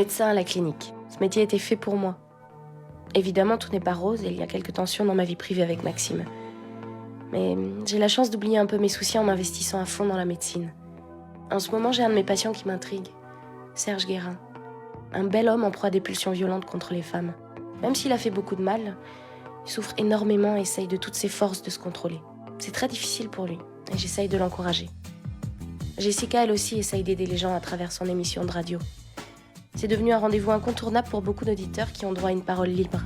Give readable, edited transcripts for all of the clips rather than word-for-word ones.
médecin à la clinique. Ce métier était fait pour moi. Évidemment, tout n'est pas rose et il y a quelques tensions dans ma vie privée avec Maxime. Mais j'ai la chance d'oublier un peu mes soucis en m'investissant à fond dans la médecine. En ce moment, j'ai un de mes patients qui m'intrigue. Serge Guérin. Un bel homme en proie à des pulsions violentes contre les femmes. Même s'il a fait beaucoup de mal, il souffre énormément et essaye de toutes ses forces de se contrôler. C'est très difficile pour lui et j'essaye de l'encourager. Jessica, elle aussi, essaye d'aider les gens à travers son émission de radio. C'est devenu un rendez-vous incontournable pour beaucoup d'auditeurs qui ont droit à une parole libre.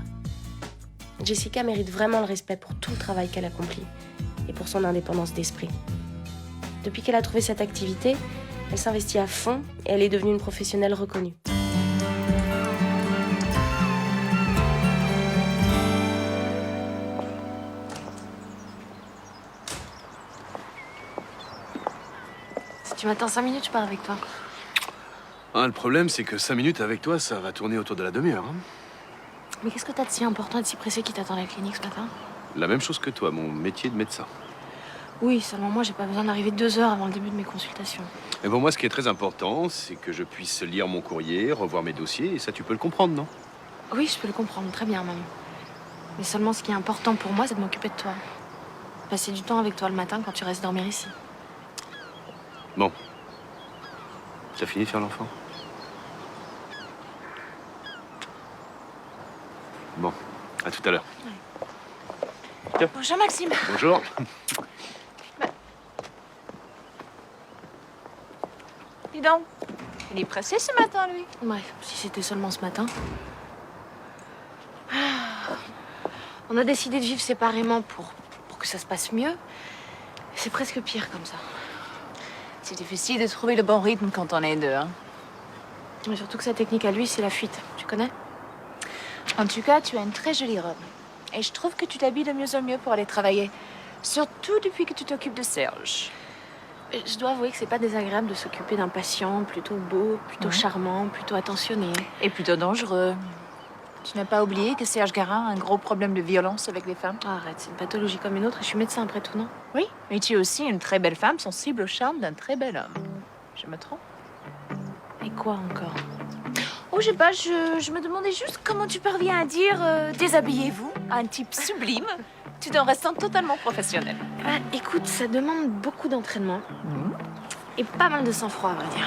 Jessica mérite vraiment le respect pour tout le travail qu'elle accomplit et pour son indépendance d'esprit. Depuis qu'elle a trouvé cette activité, elle s'investit à fond et elle est devenue une professionnelle reconnue. Si tu m'attends 5 minutes, je pars avec toi. Ah, le problème, c'est que 5 minutes avec toi, ça va tourner autour de la demi-heure. Hein. Mais qu'est-ce que t'as de si important et de si précieux qui t'attend à la clinique ce matin? La même chose que toi, mon métier de médecin. Oui, seulement moi, j'ai pas besoin d'arriver 2 heures avant le début de mes consultations. Et pour moi, ce qui est très important, c'est que je puisse lire mon courrier, revoir mes dossiers, et ça, tu peux le comprendre, non? Oui, je peux le comprendre, très bien même. Mais seulement ce qui est important pour moi, c'est de m'occuper de toi. Passer du temps avec toi le matin quand tu restes dormir ici. Bon. T'as fini de faire l'enfant? Bon, à tout à l'heure. Ouais. Bonjour Maxime. Bonjour. Dis donc, il est pressé ce matin, lui. Bref, si c'était seulement ce matin. On a décidé de vivre séparément pour que ça se passe mieux. C'est presque pire comme ça. C'est difficile de trouver le bon rythme quand on est deux, hein. Mais surtout que sa technique à lui, c'est la fuite. Tu connais? En tout cas, tu as une très jolie robe. Et je trouve que tu t'habilles de mieux en mieux pour aller travailler. Surtout depuis que tu t'occupes de Serge. Je dois avouer que c'est pas désagréable de s'occuper d'un patient plutôt beau, plutôt charmant, plutôt attentionné. Et plutôt dangereux. Tu n'as pas oublié que Serge Guérin a un gros problème de violence avec les femmes? Arrête, c'est une pathologie comme une autre et je suis médecin après tout, non? Oui, mais tu es aussi une très belle femme sensible au charme d'un très bel homme. Je me trompe? Et quoi encore? Oh, je sais pas, je me demandais juste comment tu parviens à dire déshabillez-vous à un type sublime tout en restant totalement professionnel. Ah, écoute, ça demande beaucoup d'entraînement et pas mal de sang-froid, à vrai dire.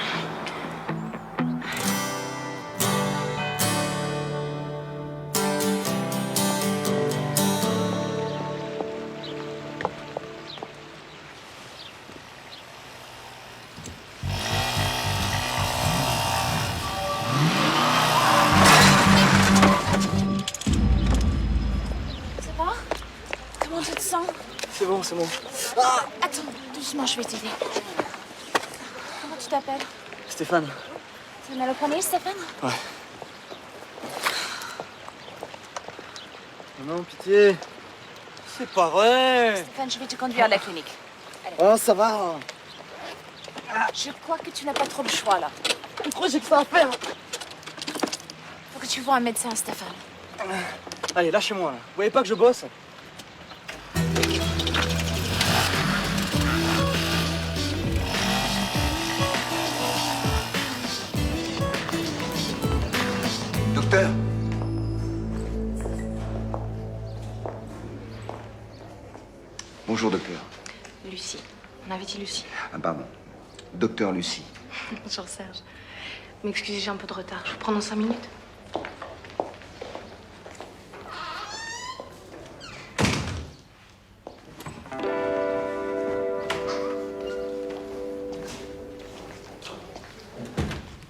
Comment tu te sens? C'est bon, c'est bon. Attends, doucement, je vais t'aider. Comment tu t'appelles? Stéphane. T'as mal au poignet, Stéphane? Ouais. Non, pitié. C'est pas vrai. Stéphane, je vais te conduire à la clinique. Ah, ça va. Je crois que tu n'as pas trop le choix, là. Pourquoi j'ai que ça à faire? Faut que tu vois un médecin, Stéphane. Allez, lâchez-moi, là. Vous voyez pas que je bosse? Docteur? Bonjour, docteur. Lucie. On avait dit Lucie. Ah, pardon. Docteur Lucie. Bonjour Serge. M'excusez, j'ai un peu de retard. Je vous prends dans 5 minutes.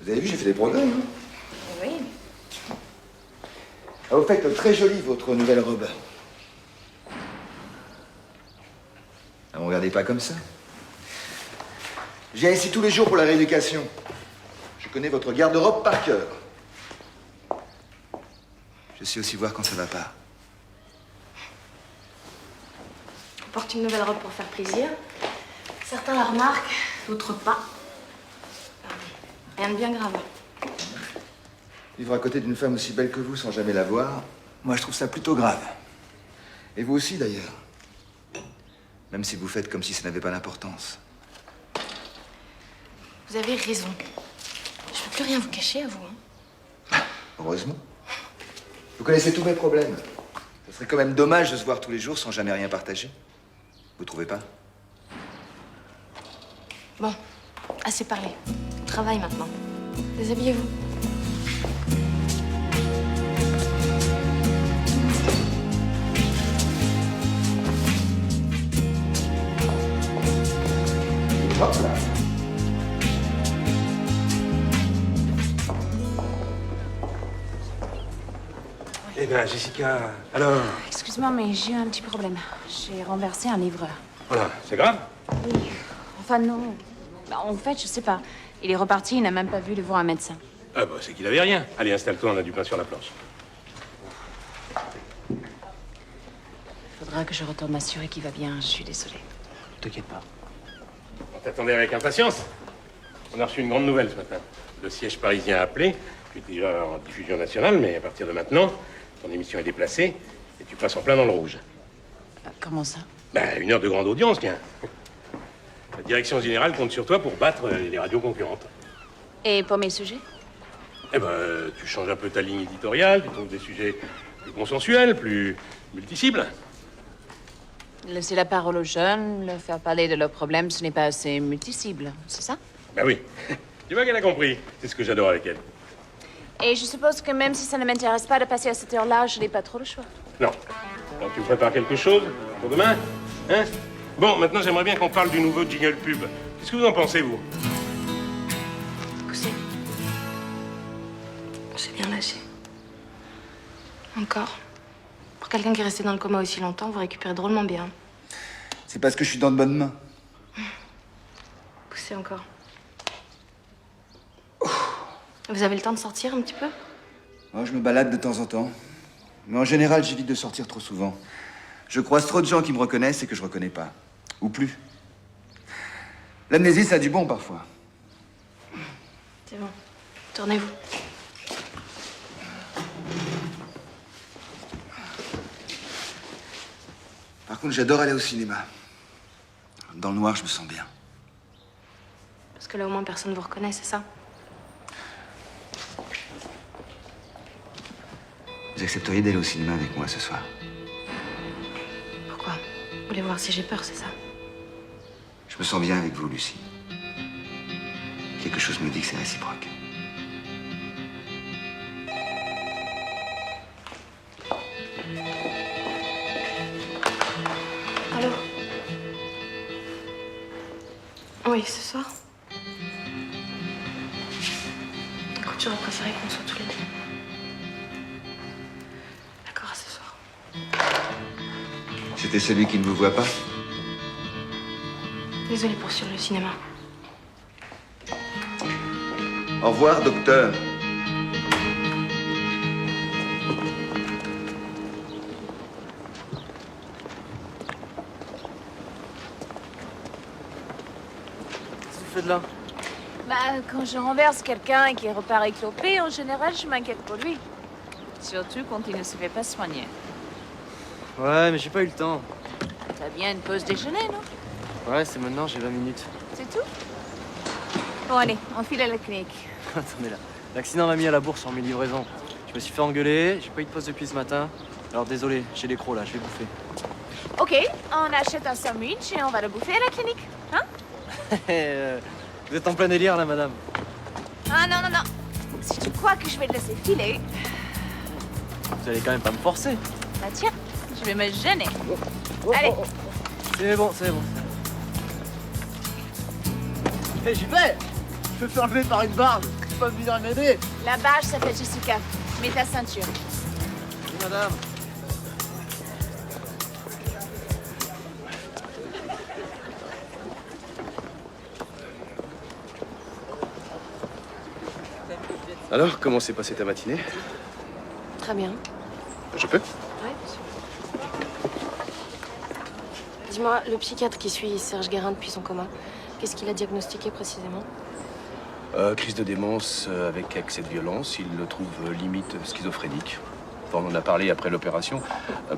Vous avez vu, j'ai fait des progrès, hein? Oui. Ah, vous faites très jolie, votre nouvelle robe. Ah, vous regardez pas comme ça. Je viens ici tous les jours pour la rééducation. Je connais votre garde-robe par cœur. Je sais aussi voir quand ça va pas. On porte une nouvelle robe pour faire plaisir. Certains la remarquent, d'autres pas. Rien de bien grave. Vivre à côté d'une femme aussi belle que vous sans jamais la voir, moi je trouve ça plutôt grave. Et vous aussi d'ailleurs. Même si vous faites comme si ça n'avait pas d'importance. Vous avez raison. Je peux plus rien vous cacher à vous. Hein. Heureusement. Vous connaissez tous mes problèmes. Ce serait quand même dommage de se voir tous les jours sans jamais rien partager. Vous trouvez pas? Bon, assez parlé. Travail maintenant. Déshabillez-vous. Hop là. Eh bien, Jessica, alors... Excuse-moi, mais j'ai eu un petit problème. J'ai renversé un livreur. Voilà, c'est grave? Oui. Enfin, non. Bah, en fait, je sais pas. Il est reparti, il n'a même pas vu de voir un médecin. Ah bah, c'est qu'il avait rien. Allez, installe-toi, on a du pain sur la planche. Faudra que je retourne m'assurer qu'il va bien. Je suis désolée. T'inquiète pas. On t'attendait avec impatience. On a reçu une grande nouvelle ce matin. Le siège parisien a appelé. Tu es déjà en diffusion nationale, mais à partir de maintenant, ton émission est déplacée et tu passes en plein dans le rouge. Comment ça? Ben, 1 heure de grande audience, tiens. La direction générale compte sur toi pour battre les radios concurrentes. Et pour mes sujets? Eh ben, tu changes un peu ta ligne éditoriale, tu trouves des sujets plus consensuels, plus multi-cibles. Laisser la parole aux jeunes, leur faire parler de leurs problèmes, ce n'est pas assez multi-cible, c'est ça? Ben oui. Tu vois qu'elle a compris. C'est ce que j'adore avec elle. Et je suppose que même si ça ne m'intéresse pas de passer à cette heure-là, je n'ai pas trop le choix. Non. Donc tu prépares quelque chose pour demain? Hein? Bon, maintenant j'aimerais bien qu'on parle du nouveau jingle pub. Qu'est-ce que vous en pensez, vous? Poussez. J'ai bien lâché. Encore. Pour quelqu'un qui est resté dans le coma aussi longtemps, vous récupérez drôlement bien. C'est parce que je suis dans de bonnes mains. Poussez encore. Vous avez le temps de sortir un petit peu? Oh, je me balade de temps en temps. Mais en général, j'évite de sortir trop souvent. Je croise trop de gens qui me reconnaissent et que je reconnais pas. Ou plus. L'amnésie, ça a du bon parfois. C'est bon. Tournez-vous. Par contre, j'adore aller au cinéma. Dans le noir, je me sens bien. Parce que là, au moins, personne ne vous reconnaît, c'est ça? Vous accepteriez d'aller au cinéma avec moi ce soir? Pourquoi? Vous voulez voir si j'ai peur, c'est ça? Je me sens bien avec vous, Lucie. Quelque chose me dit que c'est réciproque. Allô? Oui, ce soir? Écoute, j'aurais préféré qu'on soit tous les deux. D'accord, à ce soir. C'était celui qui ne vous voit pas? Désolée pour sur le cinéma. Au revoir, docteur. Qu'est-ce que tu fais de là? Bah, quand je renverse quelqu'un et qu'il repart éclopé, en général, je m'inquiète pour lui. Surtout quand il ne se fait pas soigner. Ouais, mais j'ai pas eu le temps. T'as bien une pause déjeuner, non? Ouais, c'est maintenant, j'ai 20 minutes. C'est tout? Bon, allez, on file à la clinique. Attendez là. L'accident m'a mis à la bourse en mi-livraison. Je me suis fait engueuler, j'ai pas eu de pause depuis ce matin. Alors désolé, j'ai les crocs là, je vais bouffer. Ok, on achète un sandwich et on va le bouffer à la clinique. Hein? Vous êtes en plein délire là, madame. Ah non, non, non. Si tu crois que je vais te laisser filer, Vous allez quand même pas me forcer. bah tiens, je vais me gêner. Allez. C'est bon, c'est bon. Hé, j'y vais. Je me fais enlever par une barbe. Tu peux pas venir m'aider? La barge s'appelle Jessica. Mets ta ceinture. Oui, madame. Alors, comment s'est passée ta matinée? Très bien. Je peux? Ouais, bien sûr. Dis-moi, le psychiatre qui suit Serge Guérin depuis son coma, qu'est-ce qu'il a diagnostiqué précisément? Crise de démence avec excès de violence. Il le trouve limite schizophrénique. Enfin, on en a parlé après l'opération.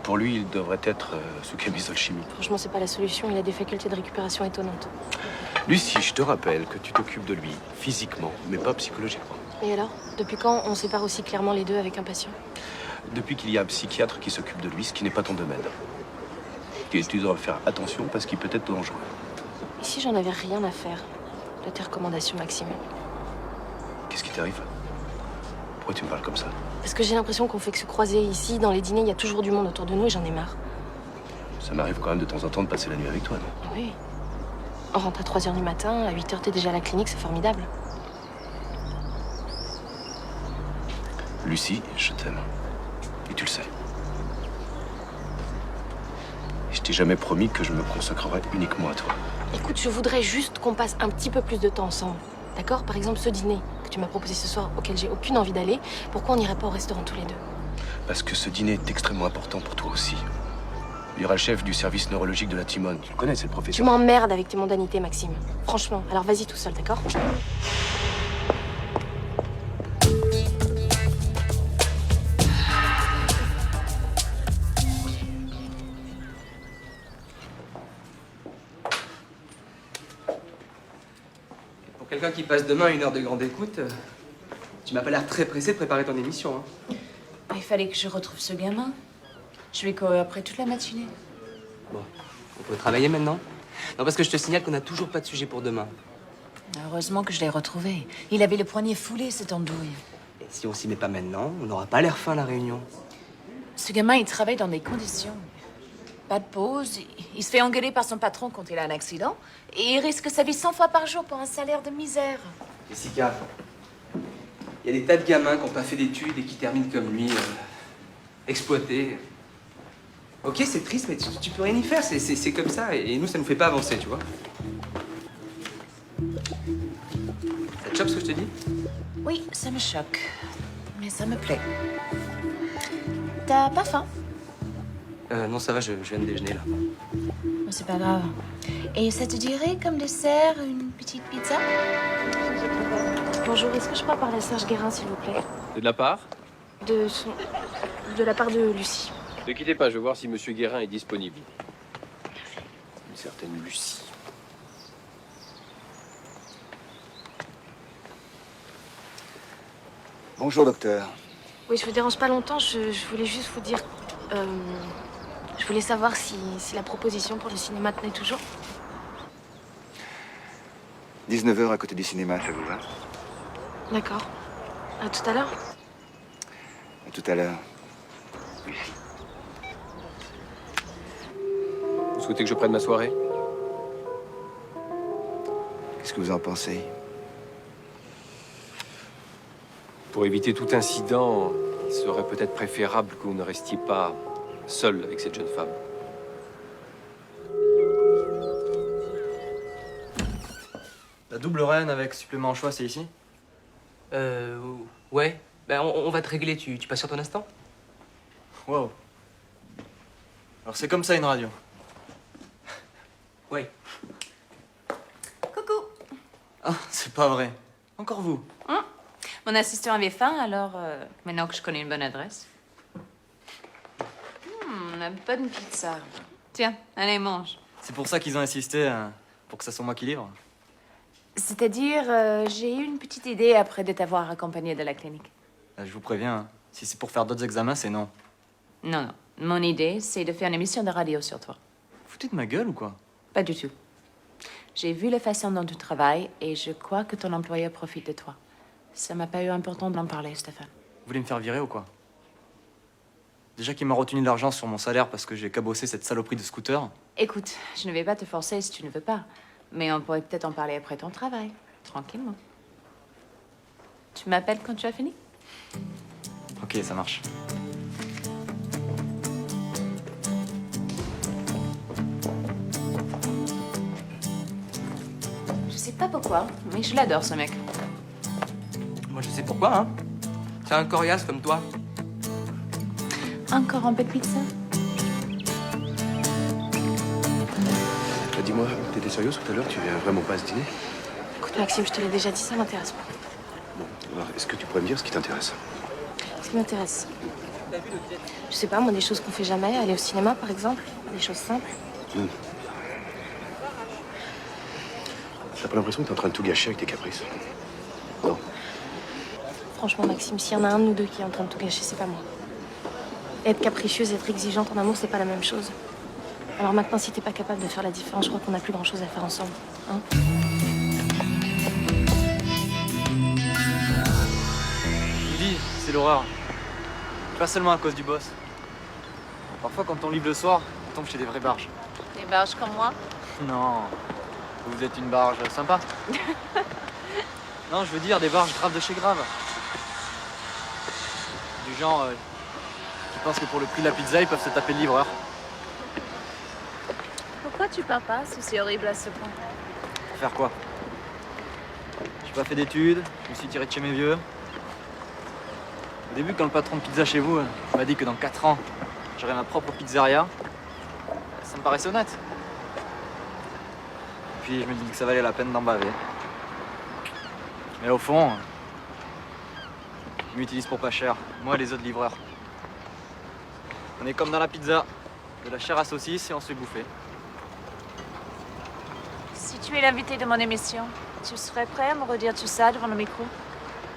Pour lui, il devrait être sous camisole chimique. Franchement, c'est pas la solution. Il a des facultés de récupération étonnantes. Lucie, je te rappelle que tu t'occupes de lui physiquement, mais pas psychologiquement. Et alors? Depuis quand on sépare aussi clairement les deux avec un patient? Depuis qu'il y a un psychiatre qui s'occupe de lui, ce qui n'est pas ton domaine. Et tu dois faire attention parce qu'il peut être dangereux. Et si j'en avais rien à faire de tes recommandations, Maxime? Qu'est-ce qui t'arrive? Pourquoi tu me parles comme ça? Parce que j'ai l'impression qu'on fait que se croiser ici, dans les dîners, il y a toujours du monde autour de nous et j'en ai marre. Ça m'arrive quand même de temps en temps de passer la nuit avec toi, non? Oui. On rentre à 3h du matin, à 8h t'es déjà à la clinique, c'est formidable. Lucie, je t'aime. Et tu le sais. Et je t'ai jamais promis que je me consacrerais uniquement à toi. Écoute, je voudrais juste qu'on passe un petit peu plus de temps ensemble. D'accord? Par exemple, ce dîner que tu m'as proposé ce soir, auquel j'ai aucune envie d'aller, pourquoi on n'irait pas au restaurant tous les deux? Parce que ce dîner est extrêmement important pour toi aussi. Il y aura le chef du service neurologique de la Timone. Tu le connais, c'est le Tu professeur. m'emmerdes avec tes mondanités, Maxime. Franchement, alors vas-y tout seul, d'accord? Pour quelqu'un qui passe demain 1 heure de grande écoute, tu m'as pas l'air très pressé de préparer ton émission. Hein. Il fallait que je retrouve ce gamin. Je vais courir après toute la matinée. Bon, on peut travailler maintenant? Non, parce que je te signale qu'on n'a toujours pas de sujet pour demain. Heureusement que je l'ai retrouvé. Il avait le poignet foulé, cette andouille. Et si on s'y met pas maintenant, on n'aura pas l'air fin à la réunion. Ce gamin, il travaille dans des conditions. Pas de pause, il se fait engueuler par son patron quand il a un accident, et il risque sa vie 100 fois par jour pour un salaire de misère. Jessica, il y a des tas de gamins qui n'ont pas fait d'études et qui terminent comme lui, exploités. Ok, c'est triste, mais tu peux rien y faire, c'est comme ça, et nous, ça nous fait pas avancer, tu vois. Ça te choque ce que je te dis? Oui, ça me choque, mais ça me plaît. T'as pas faim? Non, ça va, je viens de déjeuner, là. Oh, c'est pas grave. Et ça te dirait comme dessert une petite pizza? Bonjour, est-ce que je pourrais parler à Serge Guérin, s'il vous plaît? De la part? De la part de Lucie. Ne quittez pas, je vais voir si Monsieur Guérin est disponible. Une certaine Lucie. Bonjour, docteur. Oui, je vous dérange pas longtemps, je voulais juste vous dire... je voulais savoir si la proposition pour le cinéma tenait toujours. 19h à côté du cinéma, ça vous va? D'accord. À tout à l'heure. À tout à l'heure. Vous souhaitez que je prenne ma soirée? Qu'est-ce que vous en pensez? Pour éviter tout incident, il serait peut-être préférable que vous ne restiez pas seul avec cette jeune femme. La double reine avec supplément en choix, c'est ici? Ouais. Ben, on va te régler, tu passes sur ton instant? Wow. Alors c'est comme ça une radio. Ouais. Coucou. Ah, c'est pas vrai. Encore vous? Mon assistant avait faim, alors maintenant que je connais une bonne adresse. La bonne pizza. Tiens, allez, mange. C'est pour ça qu'ils ont insisté, pour que ça soit moi qui livre. C'est-à-dire, j'ai eu une petite idée après de t'avoir accompagné de la clinique. Je vous préviens, hein, si c'est pour faire d'autres examens, c'est non. Non, non. Mon idée, c'est de faire une émission de radio sur toi. Vous foutez de ma gueule ou quoi? Pas du tout. J'ai vu la façon dont tu travailles et je crois que ton employeur profite de toi. Ça m'a pas eu important d'en parler, Stéphane. Vous voulez me faire virer ou quoi? Déjà qu'il m'a retenu de l'argent sur mon salaire parce que j'ai cabossé cette saloperie de scooter. Écoute, je ne vais pas te forcer si tu ne veux pas. Mais on pourrait peut-être en parler après ton travail, tranquillement. Tu m'appelles quand tu as fini? Ok, ça marche. Je sais pas pourquoi, mais je l'adore, ce mec. Moi, je sais pourquoi, hein. C'est un coriace comme toi. Encore un peu de pizza? Dis-moi, t'étais sérieuse tout à l'heure? Tu viens vraiment pas à ce dîner? Écoute, Maxime, je te l'ai déjà dit, ça m'intéresse pas. Bon, alors est-ce que tu pourrais me dire ce qui t'intéresse? Ce qui m'intéresse. Je sais pas, moi, des choses qu'on fait jamais. Aller au cinéma, par exemple. Des choses simples. T'as pas l'impression que t'es en train de tout gâcher avec tes caprices? Non. Franchement, Maxime, s'il y en a un de nous deux qui est en train de tout gâcher, c'est pas moi. Être capricieuse et être exigeante en amour, c'est pas la même chose. Alors maintenant, si t'es pas capable de faire la différence, je crois qu'on n'a plus grand-chose à faire ensemble. Hein? Je vous dis, c'est l'horreur. Pas seulement à cause du boss. Parfois, quand on livre le soir, on tombe chez des vraies barges. Des barges comme moi? Non, vous êtes une barge sympa. Non, je veux dire des barges graves de chez grave. Du genre qui pensent que pour le prix de la pizza, ils peuvent se taper le livreur. Pourquoi tu pars pas si c'est horrible à ce point? Faire quoi? J'ai pas fait d'études, je me suis tiré de chez mes vieux. Au début, quand le patron de pizza chez vous m'a dit que dans 4 ans, j'aurais ma propre pizzeria, ça me paraissait honnête. Puis je me dis que ça valait la peine d'en baver. Mais au fond, ils m'utilisent pour pas cher, moi et les autres livreurs. On est comme dans la pizza, de la chair à saucisse et on se fait bouffer. Si tu es l'invité de mon émission, tu serais prêt à me redire tout ça devant le micro?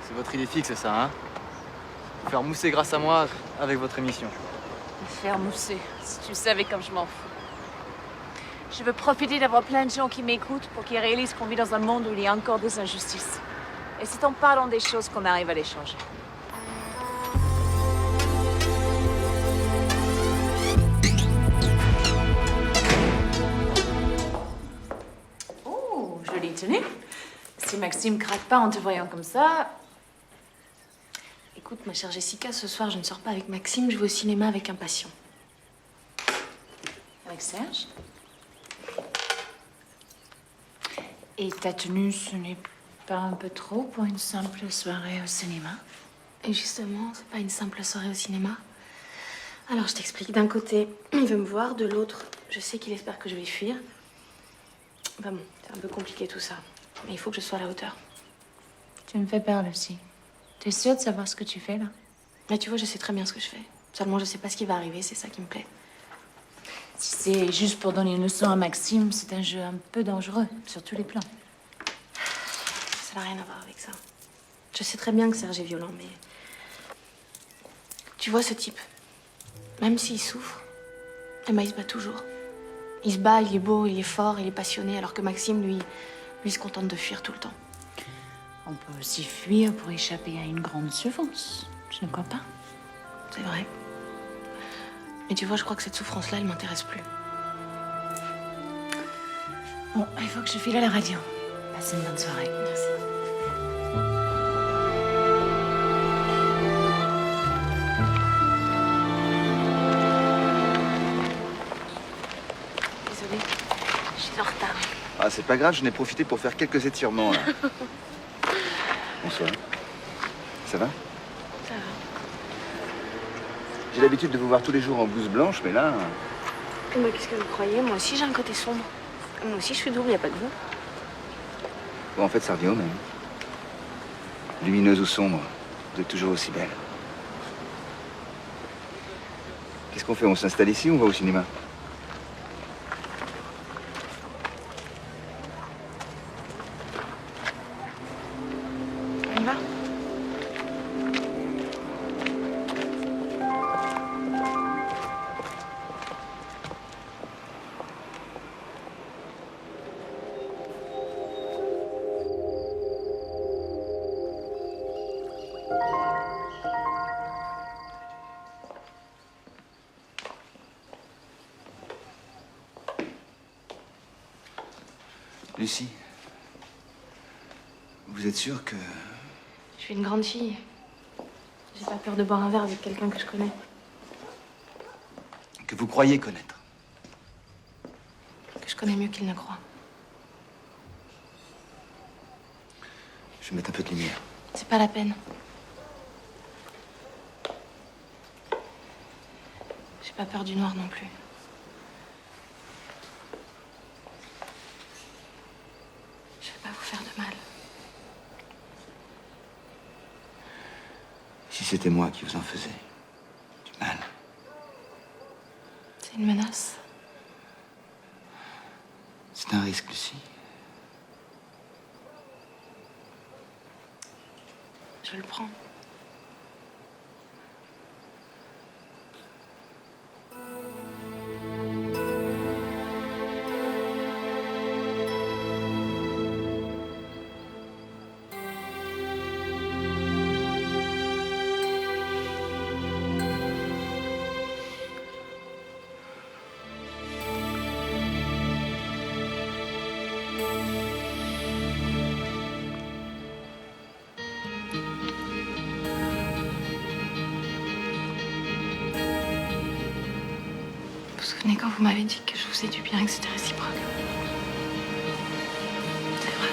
C'est votre idée fixe, c'est ça, hein? Vous faire mousser grâce à moi avec votre émission. Me faire mousser, si tu savais comme je m'en fous. Je veux profiter d'avoir plein de gens qui m'écoutent pour qu'ils réalisent qu'on vit dans un monde où il y a encore des injustices. Et c'est en parlant des choses qu'on arrive à les changer. Oh, jolie tenue. Si Maxime craque pas en te voyant comme ça... Écoute, ma chère Jessica, ce soir, je ne sors pas avec Maxime, je vais au cinéma avec un patient. Avec Serge? Et ta tenue, ce n'est pas un peu trop pour une simple soirée au cinéma? Et justement, c'est pas une simple soirée au cinéma. Alors, je t'explique. D'un côté, il veut me voir. De l'autre, je sais qu'il espère que je vais fuir. Enfin bon, c'est un peu compliqué tout ça. Mais il faut que je sois à la hauteur. Tu me fais peur, Lucie. T'es sûre de savoir ce que tu fais, là? Mais tu vois, je sais très bien ce que je fais. Seulement, je sais pas ce qui va arriver, c'est ça qui me plaît. Si c'est juste pour donner une leçon à Maxime, c'est un jeu un peu dangereux, sur tous les plans. Ça n'a rien à voir avec ça. Je sais très bien que Serge est violent, mais... Tu vois ce type, même s'il souffre, eh ben, il se bat toujours. Il se bat, il est beau, il est fort, il est passionné, alors que Maxime, lui se contente de fuir tout le temps. On peut aussi fuir pour échapper à une grande souffrance. Je ne crois pas. C'est vrai. Mais tu vois, je crois que cette souffrance-là, elle m'intéresse plus. Bon, il faut que je file à la radio. Passe une bonne soirée. Merci. Désolée, je suis en retard. Ah, c'est pas grave, j'en ai profité pour faire quelques étirements, là. Bonsoir. Ça va? Ça va. J'ai l'habitude de vous voir tous les jours en blouse blanche, mais là... Mais qu'est-ce que vous croyez? Moi aussi, j'ai un côté sombre. Moi aussi, je suis double, y a pas de vous. Bon, en fait, ça revient au même. Lumineuse ou sombre, vous êtes toujours aussi belle. Qu'est-ce qu'on fait? On s'installe ici ou on va au cinéma? On y va? Lucie, vous êtes sûre que... Je suis une grande fille. J'ai pas peur de boire un verre avec quelqu'un que je connais. que vous croyez connaître? Que je connais mieux qu'il ne croit. Je vais mettre un peu de lumière. C'est pas la peine. J'ai pas peur du noir non plus. Je vais pas vous faire de mal. Si c'était moi qui vous en faisais du mal. C'est une menace. C'est un risque, Lucie. Je le prends. Vous vous souvenez quand vous m'avez dit que je vous ai du bien et que c'était réciproque? C'est vrai.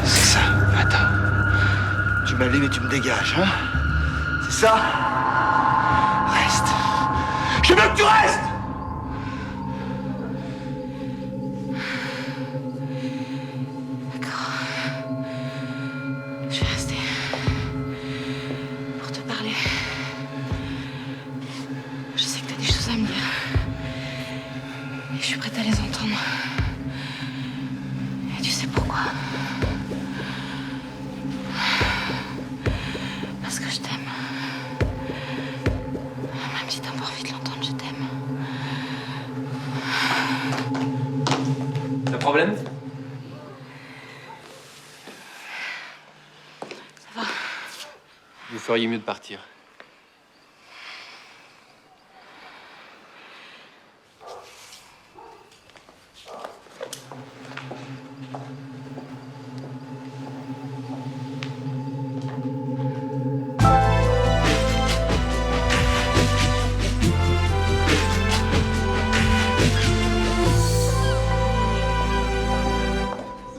C'est ça. Attends. Tu m'allumes et tu me dégages, hein? C'est ça? Reste. Je veux que tu restes! Je vais rester pour te parler. Je sais que t'as des choses à me dire. Et je suis prête à les entendre. Et tu sais pourquoi? Parce que je t'aime. Même si t'as pas envie de l'entendre, je t'aime. T'as un problème? Ça va. Vous feriez mieux de partir.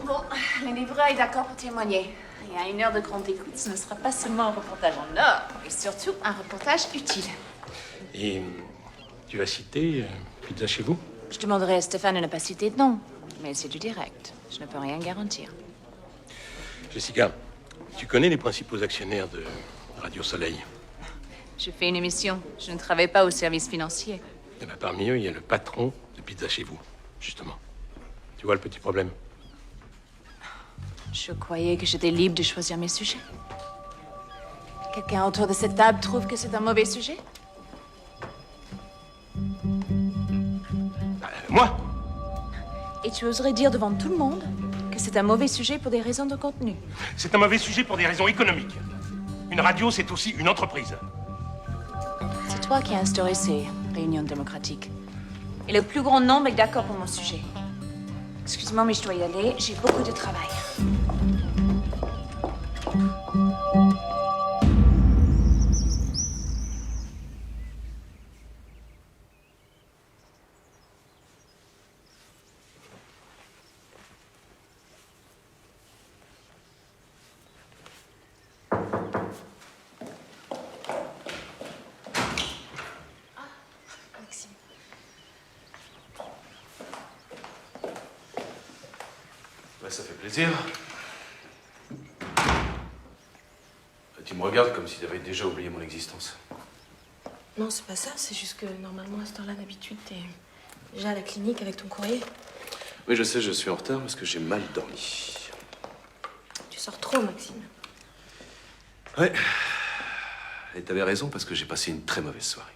Bon, le livreur est d'accord pour témoigner. Et à 1 heure de grande écoute, ce ne sera pas seulement un reportage en or, mais surtout un reportage utile. Et tu vas citer Pizza chez vous? Je demanderai à Stéphane de ne pas citer de nom, mais c'est du direct. Je ne peux rien garantir. Jessica, tu connais les principaux actionnaires de Radio Soleil? Je fais une émission. Je ne travaille pas au service financier. Eh ben, parmi eux, il y a le patron de Pizza chez vous, justement. Tu vois le petit problème? Je croyais que j'étais libre de choisir mes sujets. Quelqu'un autour de cette table trouve que c'est un mauvais sujet? Moi? Et tu oserais dire devant tout le monde que c'est un mauvais sujet pour des raisons de contenu? C'est un mauvais sujet pour des raisons économiques. Une radio, c'est aussi une entreprise. C'est toi qui as instauré ces réunions démocratiques. Et le plus grand nombre est d'accord pour mon sujet. Excuse-moi, mais je dois y aller. J'ai beaucoup de travail. Maxime. Ouais, ça fait plaisir. Tu me regardes comme si tu avais déjà oublié mon existence. Non, c'est pas ça. C'est juste que normalement, à cette heure-là, d'habitude, t'es déjà à la clinique avec ton courrier. Oui, je sais, je suis en retard parce que j'ai mal dormi. Tu sors trop, Maxime. Ouais. Et t'avais raison parce que j'ai passé une très mauvaise soirée.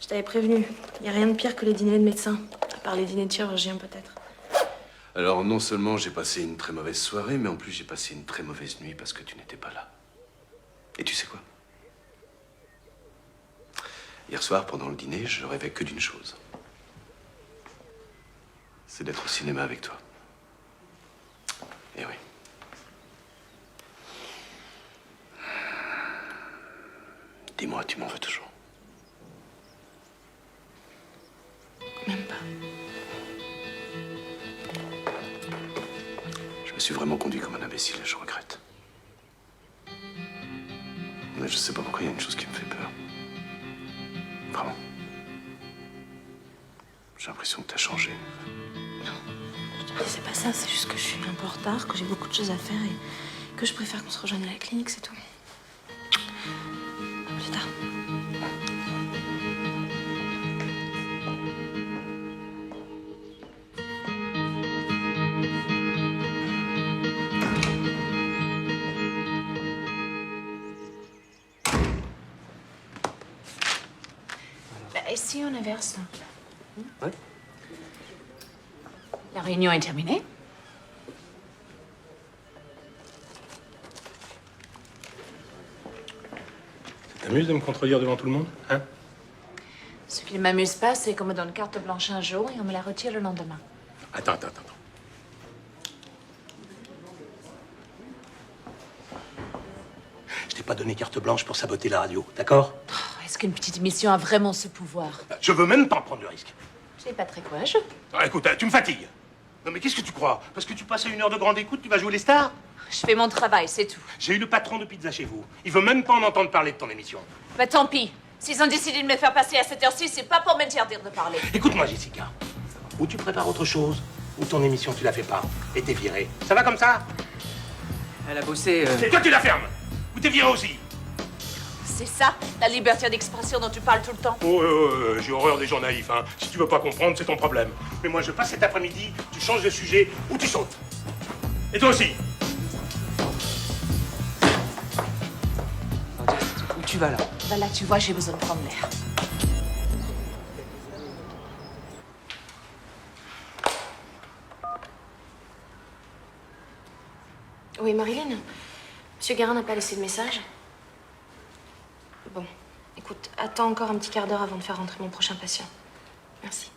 Je t'avais prévenu. Y a rien de pire que les dîners de médecins. À part les dîners de chirurgiens, peut-être. Alors, non seulement j'ai passé une très mauvaise soirée, mais en plus j'ai passé une très mauvaise nuit parce que tu n'étais pas là. Et tu sais quoi? Hier soir, pendant le dîner, je rêvais que d'une chose. C'est d'être au cinéma avec toi. Eh oui. Dis-moi, tu m'en veux toujours? Même pas. Je me suis vraiment conduit comme un imbécile et je regrette. Mais je sais pas pourquoi il y a une chose qui me fait peur. Vraiment. J'ai l'impression que t'as changé. C'est pas ça, c'est juste que je suis un peu en retard, que j'ai beaucoup de choses à faire et que je préfère qu'on se rejoigne à la clinique, c'est tout. À plus tard. Bah, et si on inverse? Ouais. La réunion est terminée. Ça t'amuse de me contredire devant tout le monde, hein? Ce qui ne m'amuse pas, c'est qu'on me donne carte blanche un jour et on me la retire le lendemain. Attends. Je t'ai pas donné carte blanche pour saboter la radio, d'accord? Oh, est-ce qu'une petite émission a vraiment ce pouvoir? Je veux même pas prendre le risque. Je n'ai pas très courageux. Ah, écoute, tu me fatigues. Non mais qu'est-ce que tu crois? Parce que tu passes une heure de grande écoute, tu vas jouer les stars? Je fais mon travail, c'est tout. J'ai eu le patron de Pizza chez vous. Il veut même pas en entendre parler de ton émission. Bah tant pis. S'ils ont décidé de me faire passer à cette heure-ci, c'est pas pour m'interdire de parler. Écoute-moi, Jessica. Ou tu prépares autre chose, ou ton émission, tu la fais pas, et t'es virée. Ça va comme ça? Elle a bossé... Et toi, tu la fermes. Ou t'es virée aussi. C'est ça, la liberté d'expression dont tu parles tout le temps. Oh, j'ai horreur des gens naïfs, hein. Si tu veux pas comprendre, c'est ton problème. Mais moi, je passe cet après-midi, tu changes de sujet, ou tu sautes. Et toi aussi. Non, Jess, où tu vas là? Bah là, tu vois, j'ai besoin de prendre l'air. Oui, Marilyn. Monsieur Guérin n'a pas laissé de message. Bon, écoute, attends encore un petit quart d'heure avant de faire rentrer mon prochain patient. Merci.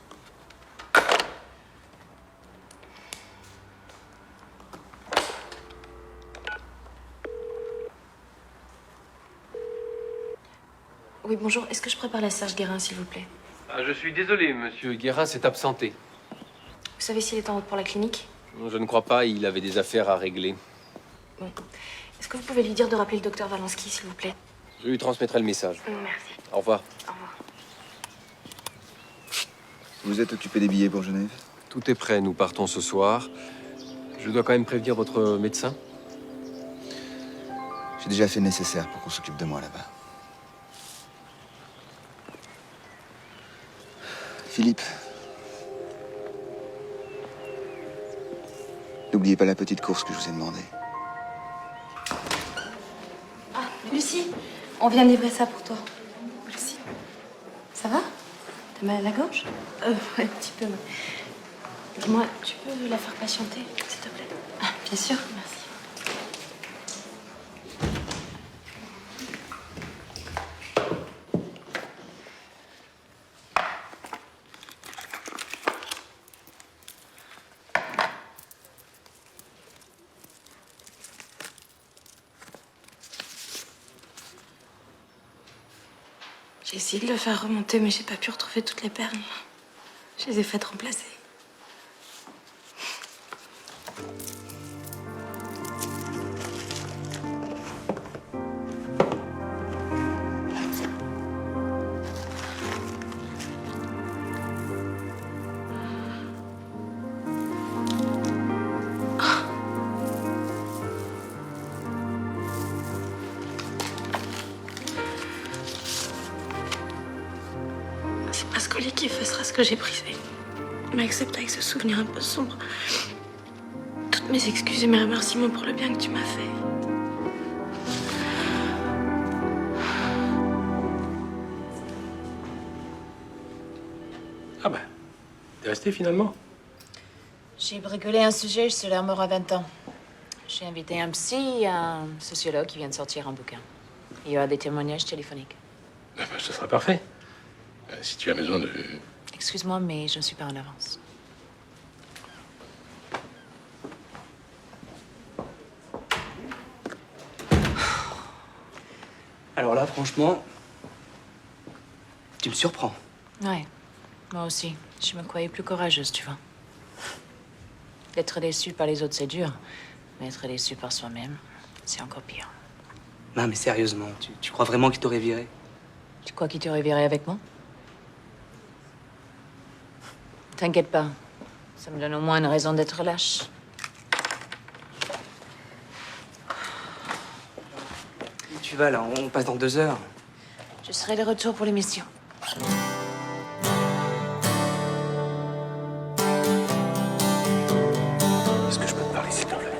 Oui, bonjour. Est-ce que je prépare la Serge Guérin, s'il vous plaît? Ah, je suis désolé, monsieur Guérin s'est absenté. Vous savez s'il est en route pour la clinique? Je ne crois pas, il avait des affaires à régler. Bon. Est-ce que vous pouvez lui dire de rappeler le docteur Valansky, s'il vous plaît? Je lui transmettrai le message. Merci. Au revoir. Au revoir. Vous êtes occupé des billets pour Genève? Tout est prêt, nous partons ce soir. Je dois quand même prévenir votre médecin. J'ai déjà fait le nécessaire pour qu'on s'occupe de moi là-bas. Philippe. N'oubliez pas la petite course que je vous ai demandée. Ah, Lucie, on vient livrer ça pour toi. Merci. Ça va? T'as mal à la gorge? Ouais, un petit peu. Dis-moi, tu peux la faire patienter, s'il te plaît? Ah, bien sûr, merci. J'ai essayé de le faire remonter, mais j'ai pas pu retrouver toutes les perles. Je les ai faites remplacer. C'est pas ce collier qui effacera ce que j'ai brisé. Mais accepte avec ce souvenir un peu sombre. Toutes mes excuses et mes remerciements pour le bien que tu m'as fait. Ah bah, t'es resté finalement? J'ai bricolé un sujet sur la mort à 20 ans. J'ai invité un psy et un sociologue qui vient de sortir un bouquin. Il y aura des témoignages téléphoniques. Ah bah, ce sera parfait. Si tu as besoin de... Excuse-moi, mais je ne suis pas en avance. Alors là, franchement, tu me surprends. Ouais, moi aussi. Je me croyais plus courageuse, tu vois. D'être déçue par les autres, c'est dur. Mais être déçu par soi-même, c'est encore pire. Non, mais sérieusement, tu crois vraiment qu'il t'aurait viré? Tu crois qu'il t'aurait viré avec moi? T'inquiète pas. Ça me donne au moins une raison d'être lâche. Où tu vas, là? On passe dans 2 heures. Je serai de retour pour l'émission. Est-ce que je peux te parler, s'il te plaît?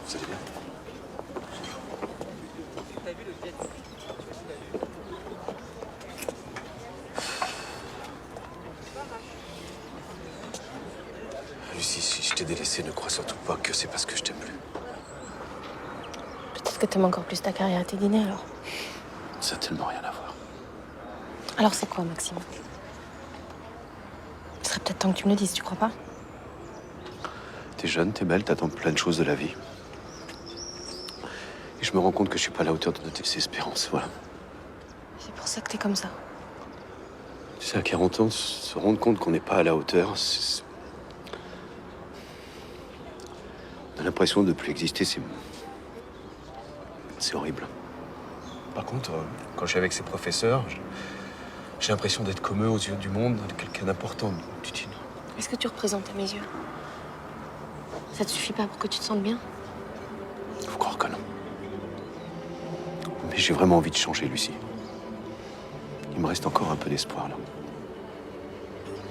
Vous allez bien? Lucie, si je t'ai délaissé, ne crois surtout pas que c'est parce que je t'aime plus. Peut-être que t'aimes encore plus ta carrière et tes dîners alors. Ça a tellement rien à voir. Alors c'est quoi, Maxime? Ce serait peut-être temps que tu me le dises, tu crois pas? T'es jeune, t'es belle, t'attends plein de choses de la vie. Et je me rends compte que je suis pas à la hauteur de tes espérances, voilà. C'est pour ça que t'es comme ça. Tu sais, à 40 ans, se rendre compte qu'on n'est pas à la hauteur, on a l'impression de ne plus exister, c'est horrible. Par contre, quand je suis avec ces professeurs, j'ai l'impression d'être comme eux aux yeux du monde, de quelqu'un d'important, Titine. Est-ce que tu représentes à mes yeux? Ça te suffit pas pour que tu te sentes bien? Faut croire que non. Mais j'ai vraiment envie de changer, Lucie. Il me reste encore un peu d'espoir, là.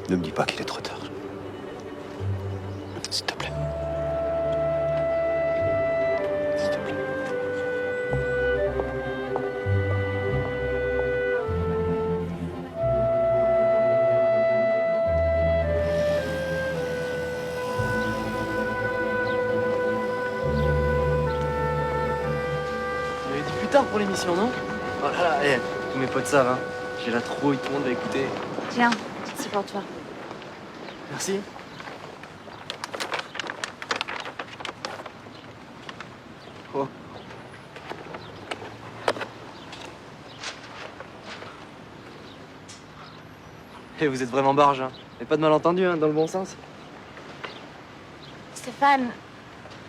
Ne me dis pas qu'il est trop tard. S'il te plaît. S'il te plaît. Il avait dit plus tard pour l'émission, non? Oh là là, tous mes potes savent, hein. J'ai la trouille, tout le monde va écouter. Tiens, c'est pour toi. Merci. Oh. Et vous êtes vraiment barge, hein. Et pas de malentendu, hein, dans le bon sens. Stéphane,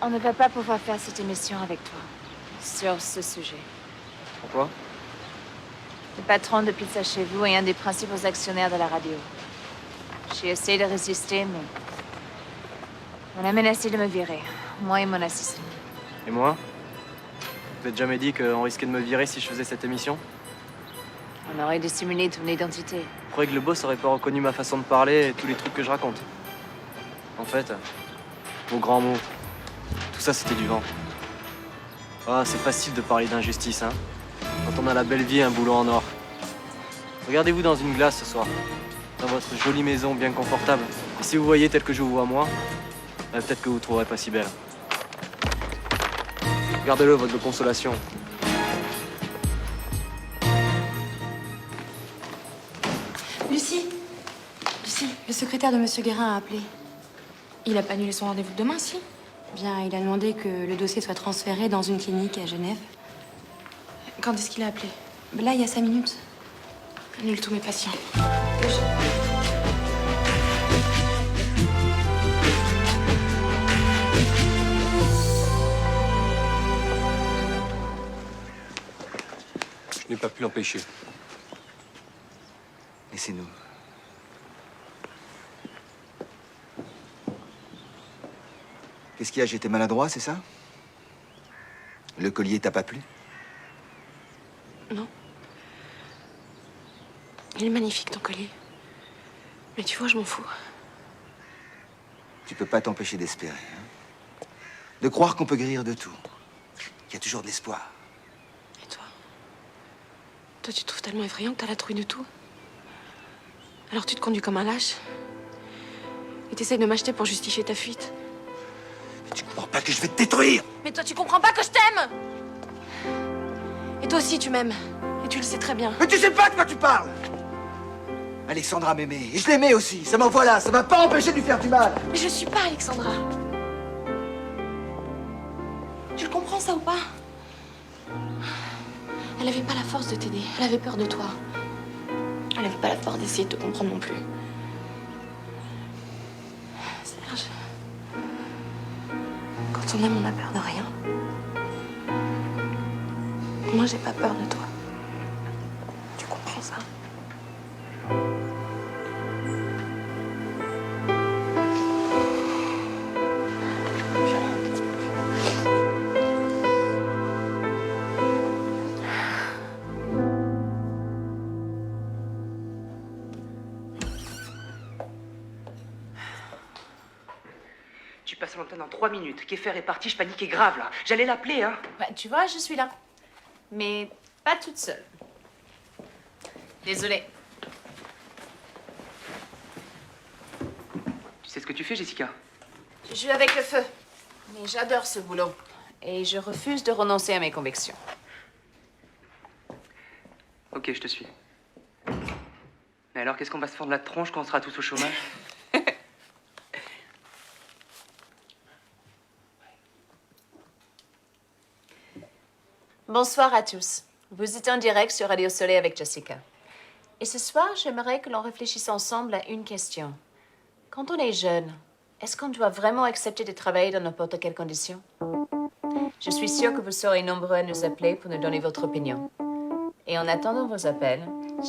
on ne va pas pouvoir faire cette émission avec toi. Sur ce sujet. Pourquoi? Le patron de Pizza Chez Vous est un des principaux actionnaires de la radio. J'ai essayé de résister, mais on a menacé de me virer, moi et mon assistant. Et moi? Vous n'êtes jamais dit qu'on risquait de me virer si je faisais cette émission? On aurait dissimulé ton identité. Vous croyez que le boss aurait pas reconnu ma façon de parler et tous les trucs que je raconte? En fait, vos grands mots, tout ça c'était du vent. Ah, c'est facile de parler d'injustice, hein, quand on a la belle vie et un boulot en or. Regardez-vous dans une glace ce soir, dans votre jolie maison bien confortable. Et si vous voyez tel que je vous vois moi, peut-être que vous ne trouverez pas si belle. Gardez-le, votre consolation. Lucie, le secrétaire de Monsieur Guérin a appelé. Il a pas annulé son rendez-vous de demain, si? Bien, il a demandé que le dossier soit transféré dans une clinique à Genève. Quand est-ce qu'il a appelé? Là, il y a 5 minutes. Annule tous mes patients. Je n'ai pas pu l'empêcher. Laissez-nous. Qu'est-ce qu'il y a? J'étais maladroit, c'est ça? Le collier t'a pas plu? Non. Il est magnifique, ton collier. Mais tu vois, je m'en fous. Tu peux pas t'empêcher d'espérer, hein? De croire qu'on peut guérir de tout. Qu'il y a toujours de l'espoir. Et toi? Toi, tu te trouves tellement effrayant que t'as la trouille de tout. Alors tu te conduis comme un lâche. Et t'essayes de m'acheter pour justifier ta fuite. Tu comprends pas que je vais te détruire? Mais toi, tu comprends pas que je t'aime! Et toi aussi, tu m'aimes. Et tu le sais très bien. Mais tu sais pas de quoi tu parles! Alexandra m'aimait, et je l'aimais aussi. Ça m'en voilà, ça m'a pas empêché de lui faire du mal. Mais je suis pas Alexandra. Tu le comprends, ça ou pas? Elle avait pas la force de t'aider. Elle avait peur de toi. Elle avait pas la force d'essayer de te comprendre non plus. Serge, quand on aime, on n'a peur de rien. Moi, j'ai pas peur de toi. Tu comprends ça? Tu passes l'antenne dans 3 minutes. Kiefer est parti, je paniquais grave là. J'allais l'appeler, hein. Bah, tu vois, je suis là. Mais pas toute seule. Désolée. Tu sais ce que tu fais, Jessica? Je joue avec le feu. Mais j'adore ce boulot. Et je refuse de renoncer à mes convictions. Ok, je te suis. Mais alors, qu'est-ce qu'on va se fendre la tronche quand on sera tous au chômage? Bonsoir à tous. Vous êtes en direct sur Radio Soleil avec Jessica. Et ce soir, j'aimerais que l'on réfléchisse ensemble à une question. Quand on est jeune, est-ce qu'on doit vraiment accepter de travailler dans n'importe quelle condition? Je suis sûre que vous serez nombreux à nous appeler pour nous donner votre opinion. Et en attendant vos appels,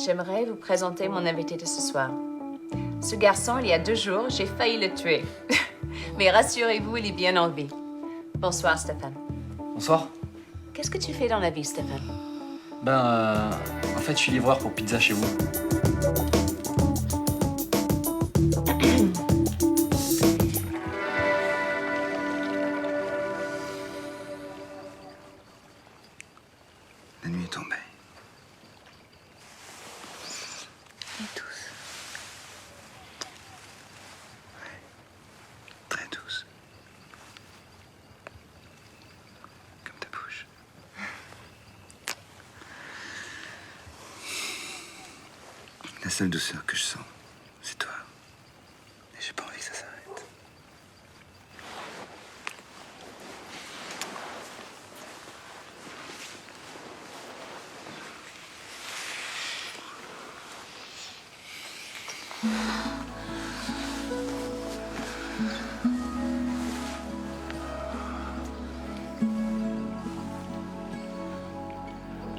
j'aimerais vous présenter mon invité de ce soir. Ce garçon, il y a 2 jours, j'ai failli le tuer. Mais rassurez-vous, il est bien en vie. Bonsoir, Stéphane. Bonsoir. Qu'est-ce que tu fais dans la vie, Stéphane? En fait, je suis livreur pour pizza chez vous. La nuit est tombée. Et douce. Très douce. Comme ta bouche. La seule douceur que je sens, c'est toi. Et j'ai pas envie que ça s'arrête.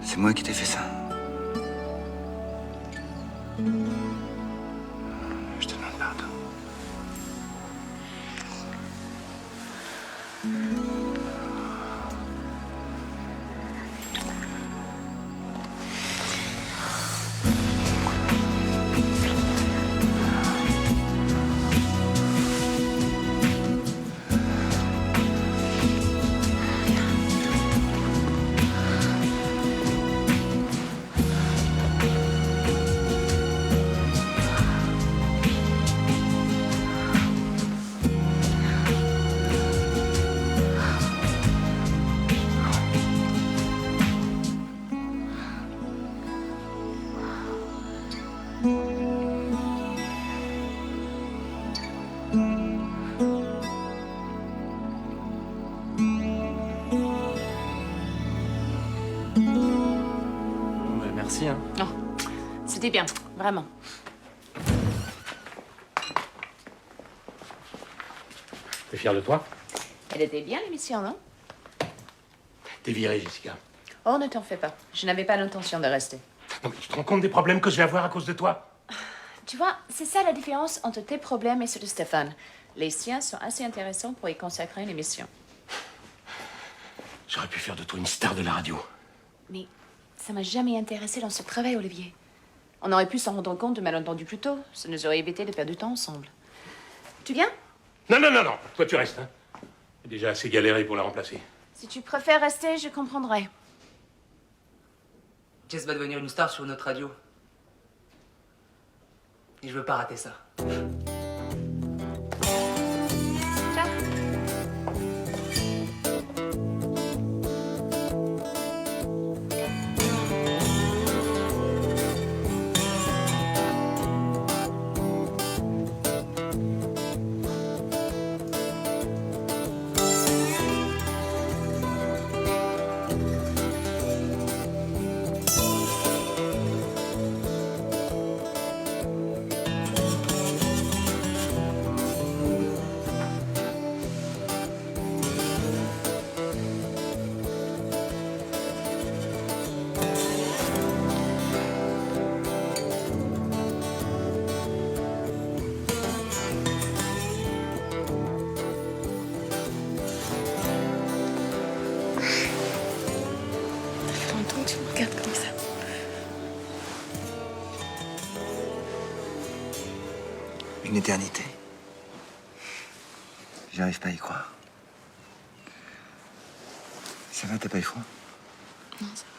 C'est moi qui t'ai fait ça. Je te demande pardon. Merci, hein. Non, c'était bien, vraiment. T'es fier de toi? Elle était bien, l'émission, non? T'es virée, Jessica. Oh, ne t'en fais pas. Je n'avais pas l'intention de rester. Non, mais tu te rends compte des problèmes que je vais avoir à cause de toi? Tu vois, c'est ça la différence entre tes problèmes et ceux de Stéphane. Les siens sont assez intéressants pour y consacrer une émission. J'aurais pu faire de toi une star de la radio. Mais ça m'a jamais intéressé dans ce travail, Olivier. On aurait pu s'en rendre compte de malentendus plus tôt. Ça nous aurait évité de perdre du temps ensemble. Tu viens? Non. Toi, tu restes, hein. J'ai déjà assez galéré pour la remplacer. Si tu préfères rester, je comprendrai. Jess va devenir une star sur notre radio. Et je veux pas rater ça. Ciao. une éternité. J'arrive pas à y croire. Ça va, t'as pas eu froid? Non, ça va.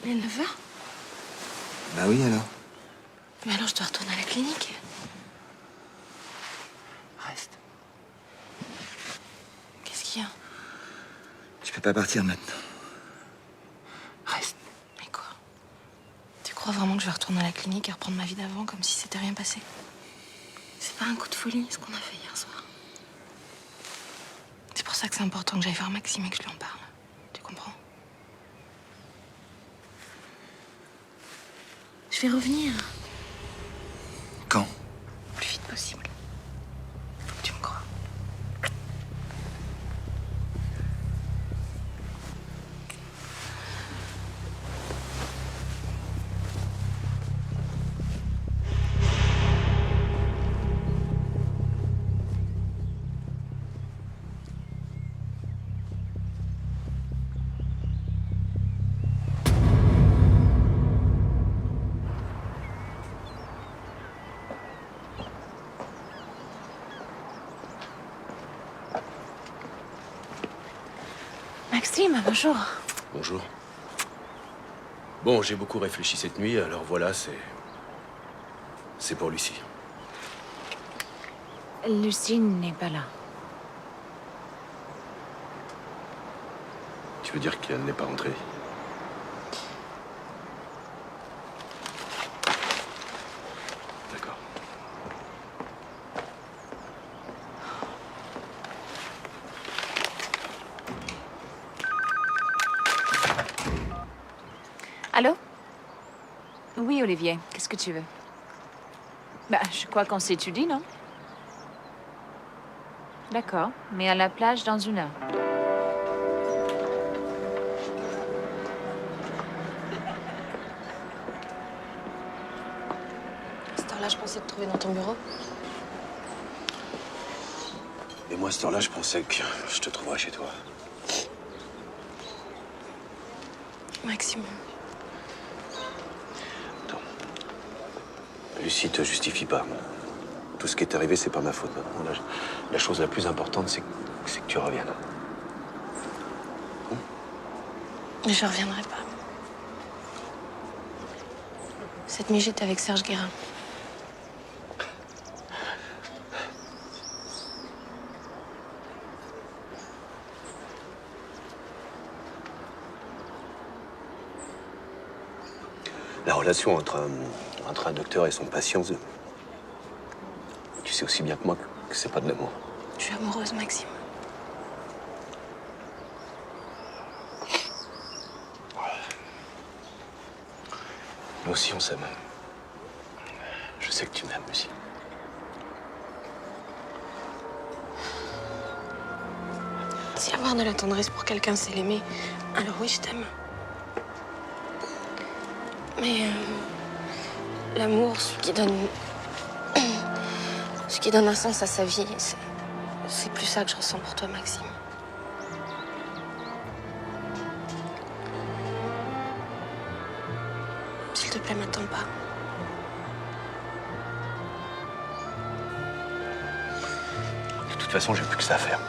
Mais elle le va? Bah oui, alors. Mais alors je dois retourner à la clinique. Reste. Qu'est-ce qu'il y a? Tu peux pas partir maintenant. Reste. Mais quoi? Tu crois vraiment que je vais retourner à la clinique et reprendre ma vie d'avant comme si c'était rien passé? C'est pas un coup de folie ce qu'on a fait hier soir. C'est pour ça que c'est important que j'aille voir Maxime et que je lui en parle. Tu comprends? Je vais revenir. Quand? Le plus vite possible. Faut que tu me crois. Maxime, bonjour. Bonjour. Bon, j'ai beaucoup réfléchi cette nuit, alors voilà, c'est pour Lucie. Lucie n'est pas là. Tu veux dire qu'elle n'est pas rentrée? D'accord. Allô? Oui, Olivier, qu'est-ce que tu veux? Bah, je crois qu'on s'étudie, non? D'accord, mais à la plage dans 1 heure. À cette heure-là, je pensais te trouver dans ton bureau. Et moi, à cette heure-là, je pensais que je te trouverais chez toi. Maxime. Attends. Lucie te justifie pas. Tout ce qui est arrivé, c'est pas ma faute. Maintenant, la chose la plus importante, c'est que tu reviennes. Mais je reviendrai pas. Cette nuit, j'étais avec Serge Guérin. La relation entre un docteur et son patient, tu sais aussi bien que moi que c'est pas de l'amour. Je suis amoureuse, Maxime. Nous aussi, on s'aime. Je sais que tu m'aimes aussi. Si avoir de la tendresse pour quelqu'un, c'est l'aimer, alors oui, je t'aime. Mais l'amour, ce qui donne un sens à sa vie, c'est plus ça que je ressens pour toi, Maxime. S'il te plaît, m'attends pas. De toute façon, j'ai plus que ça à faire.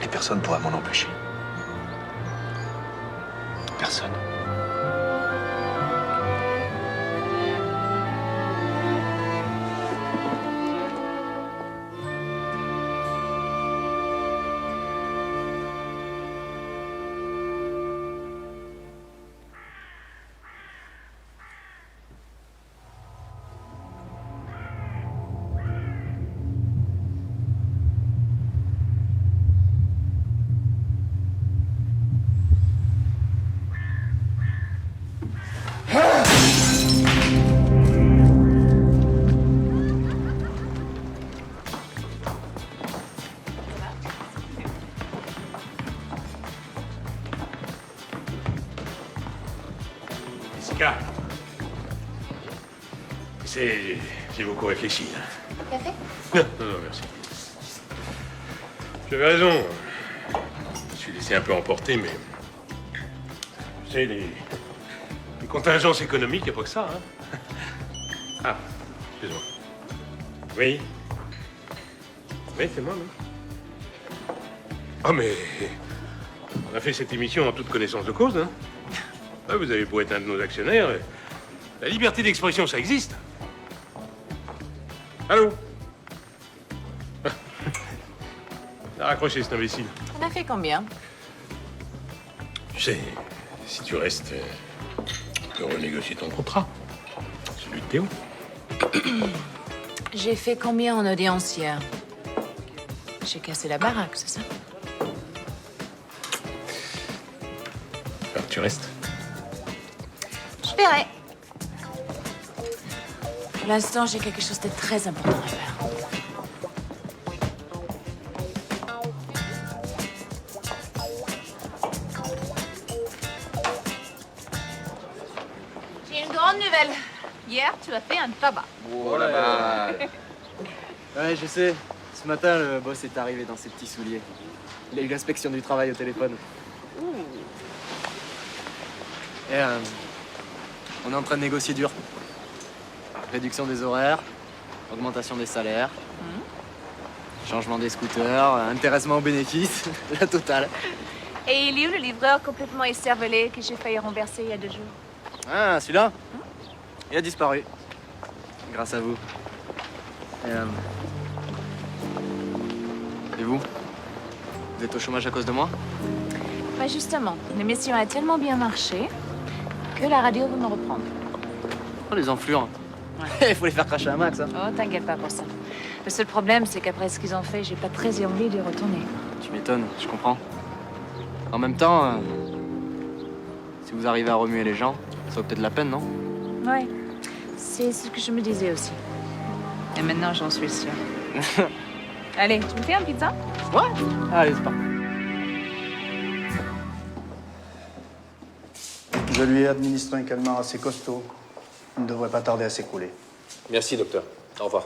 Et personne ne pourra m'en empêcher. Personne. Jessica. J'ai beaucoup réfléchi. Hein. Café? Non, non, merci. Tu avais raison. Je me suis laissé un peu emporter, mais... Tu sais, les contingences économiques, il n'y a pas que ça, hein. Ah, excuse-moi. Oui? Oui, c'est moi, oui. Ah, mais... On a fait cette émission en toute connaissance de cause, hein. Ah, vous avez beau être un de nos actionnaires, la liberté d'expression, ça existe. Allô? T'as raccroché, cet imbécile. On a fait combien? Tu sais, si tu restes, tu peux renégocier ton contrat. Celui de Théo. J'ai fait combien en audience hier? J'ai cassé la baraque, c'est ça? Alors, tu restes. Je verrai. Pour l'instant, j'ai quelque chose de très important à faire. J'ai une grande nouvelle. Hier, tu as fait un tabac. Oh là là. Ouais, je sais. Ce matin, le boss est arrivé dans ses petits souliers. Il a eu l'inspection du travail au téléphone. Et on est en train de négocier dur. Réduction des horaires, augmentation des salaires, changement des scooters, intéressement aux bénéfices, la totale. Et il est où le livreur complètement écervelé que j'ai failli renverser il y a 2 jours? Ah, celui-là il a disparu. Grâce à vous. Et vous? Vous êtes au chômage à cause de moi? Bah justement, l'émission a tellement bien marché que la radio veut me reprendre. Oh, les enflures. Il faut les faire cracher un max, hein. Oh, t'inquiète pas pour ça. Le seul problème, c'est qu'après ce qu'ils ont fait, j'ai pas très envie d'y retourner. Tu m'étonnes, je comprends. En même temps, si vous arrivez à remuer les gens, ça vaut peut-être la peine, non? Ouais, c'est ce que je me disais aussi. Et maintenant, j'en suis sûre. Allez, tu me fais un pizza? Ouais. Allez, c'est parti. Je lui ai administré un calmant assez costaud. Il ne devrait pas tarder à s'écrouler. Merci, docteur. Au revoir.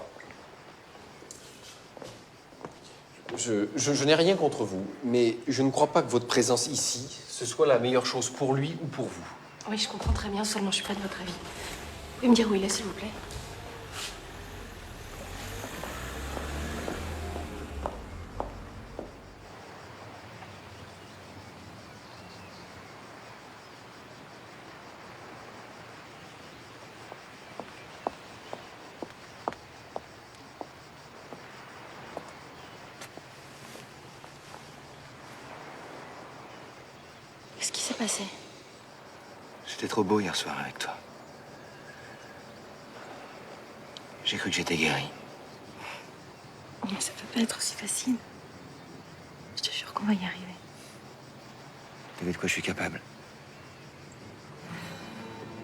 Je n'ai rien contre vous, mais je ne crois pas que votre présence ici, ce soit la meilleure chose pour lui ou pour vous. Oui, je comprends très bien, seulement je suis pas de votre avis. Vous pouvez me dire où il est, s'il vous plaît? Qu'est-ce qui s'est passé? C'était trop beau hier soir avec toi. J'ai cru que j'étais guéri. Mais ça peut pas être aussi facile. Je te jure qu'on va y arriver. T'as vu de quoi je suis capable?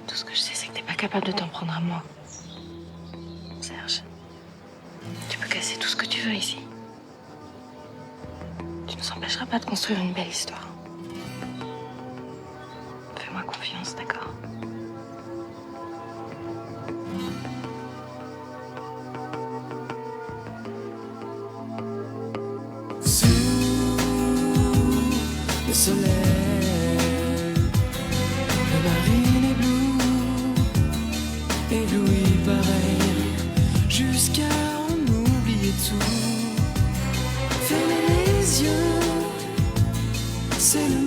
Tout ce que je sais, c'est que t'es pas capable de t'en prendre à moi. Serge, tu peux casser tout ce que tu veux ici. Tu nous empêcheras pas de construire une belle histoire. Fais-moi confiance, d'accord? Le soleil, la marine est bleue, éblouie pareil, jusqu'à en oublier tout. Fermez les yeux, c'est le